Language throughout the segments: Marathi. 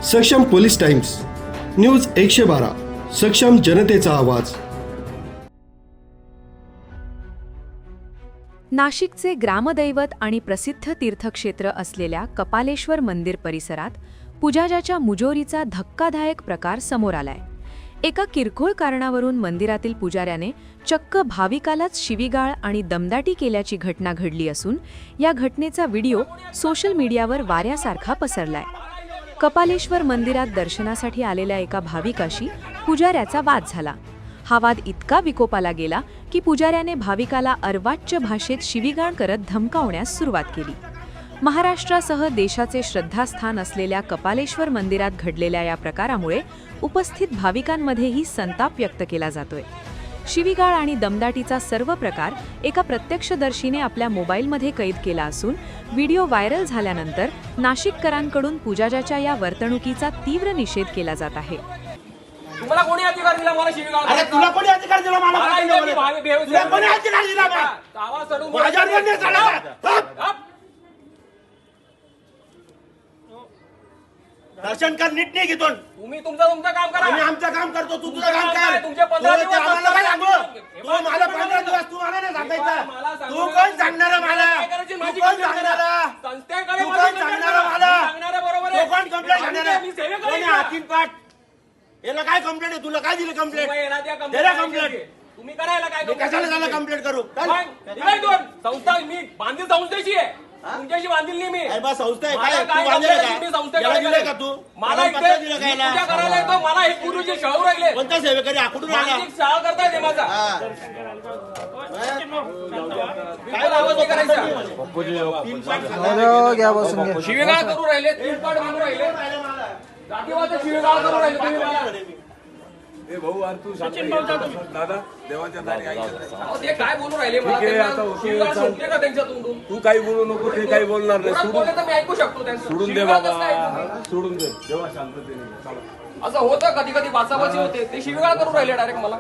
सक्षम पोलीस टाइम्स, न्यूज 112, सक्षम जनतेचा आवाज. नाशिकचे ग्रामदैवत आणि प्रसिद्ध तीर्थक्षेत्र असलेल्या कपालेश्वर मंदिर परिसरात पुजाजाच्या मुजोरीचा धक्कादायक प्रकार समोर आलाय. एका किरकोळ कारणावरून मंदिरातील पुजाऱ्याने चक्क भाविकालाच शिवीगाळ आणि दमदाटी केल्याची घटना घडली असून या घटनेचा व्हिडिओ सोशल मीडियावर वाऱ्यासारखा पसरलाय. कपालेश्वर मंदिरात दर्शनासाठी आलेल्या एका भाविकाशी पुजाऱ्याचा वाद झाला. हा वाद इतका विकोपाला गेला की पुजाऱ्याने भाविकाला अर्वाच्य भाषेत शिवीगाळ करत धमकावण्यास सुरुवात केली. महाराष्ट्रासह देशाचे श्रद्धास्थान असलेल्या कपालेश्वर मंदिरात घडलेल्या या प्रकारामुळे उपस्थित भाविकांमध्येही संताप व्यक्त केला जातोय. शिवीगाळ आणि दमदाटीचा सर्व प्रकार एका प्रत्यक्षदर्शीने आपल्या मोबाईलमध्ये कैद केला असून व्हिडिओ व्हायरल झाल्यानंतर नाशिककरांकडून पुजाजाच्या या वर्तणुकीचा तीव्र निषेध केला जात आहे. तुम्हाला कोणी अधिकार दिला मला शिवीगाळ करायचा? अरे तुला कोणी अधिकार दिला मला तुला कोणी अधिकार दिला? आवाज चढवून माझ्यावर नाही चालणार. दर्शन कर, नीट नाही घेतो. तुम्ही तुमचं काम करा. आम्ही आमचं काम करतो, तू तुझं काम कर. तुमचे 15 दिवस आम्हाला काय सांगू? तू मला 15 दिवस तू मला नाही सांगायचं. तू कोण सांगणार मला? तू कोण सांगणार? संस्थेकडे तू कोण सांगणार मला? बरोबर तू कोण कंप्लेंट मी करणार? सेवेकरी कोणी आहे. हातीन पाठ याला काय कंप्लेंट आहे? तुला काय दिलं कंप्लेंट? त्याला कंप्लेंट तुम्ही करायला काय कशाला त्याला कंप्लेंट करू? संस्था मी बांधील संस्थेची आहे, तुमच्याशी बांधील नाही मी. अरे बा संस्था आहे काय? मला तू काय बांधलं कंप्लेंट का? आहे? मी संस्थेकडे याला दिलं का करेल. तू? मला मला पत्र इथे दिलं का मी याला? पूजा करायला येतो, मला एक गुरुजी शाहू राहिले. कोणता सेवेकरी आकडून आला? मानसिक शाळा करताय ते माझा. हा. बिलकुल आवाज नाही करायचा. शिवीगाळ करू राहिले, तीनपाट म्हणून राहिले, जातीवाद शिवीगाळ करू राहिले तुम्ही मला. दादा देवाच्या दारी अहो, ते काय बोलू राहिले मला त्यांना शिवीगाळ सुटते का त्यांच्या तोंडून? तू काही बोलू नको, ते काही बोलणार नाही. जोरात बोलले तर मी ऐकू शकतो त्यांचं. सोडून दे शिवीगाळ बाबा, कसं काय तुम्ही? सोडून दे. देवा शांततेने चला. असं होतं कधी कधी बाचाबाची होते, ते शिवीगाळ करू राहिले डायरेक्ट मला.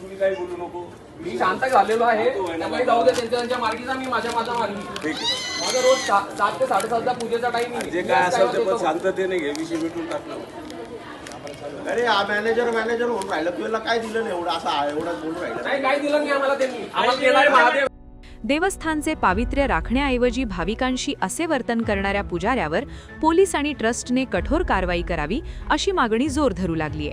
तुम्ही काही बोलू नको. मी शांत झालेलो आहे, त्यामुळे जाऊ दे त्यांच्या मार्गीचा, मी माझ्या मार्गी. ठीक आहे. माझं रोज 7 ते 7:30 पूजेचा टाइम. जे काय असेल ते पण शांततेने घे. विषय मिटून टाकलं. अरे हा मॅनेजर होऊन राहिलं, तुला काय दिलं नाही एवढं असं एवढं बोलून राहिलं? नाही, काय दिलं नाही आम्हाला त्यांनी. आम्हाला देणारे महादेव. देवस्थानचे पावित्र्य राखण्याऐवजी भाविकांशी असे वर्तन करणाऱ्या पुजाऱ्यावर पोलीस आणि ट्रस्टने कठोर कारवाई करावी अशी मागणी जोर धरू लागलीय.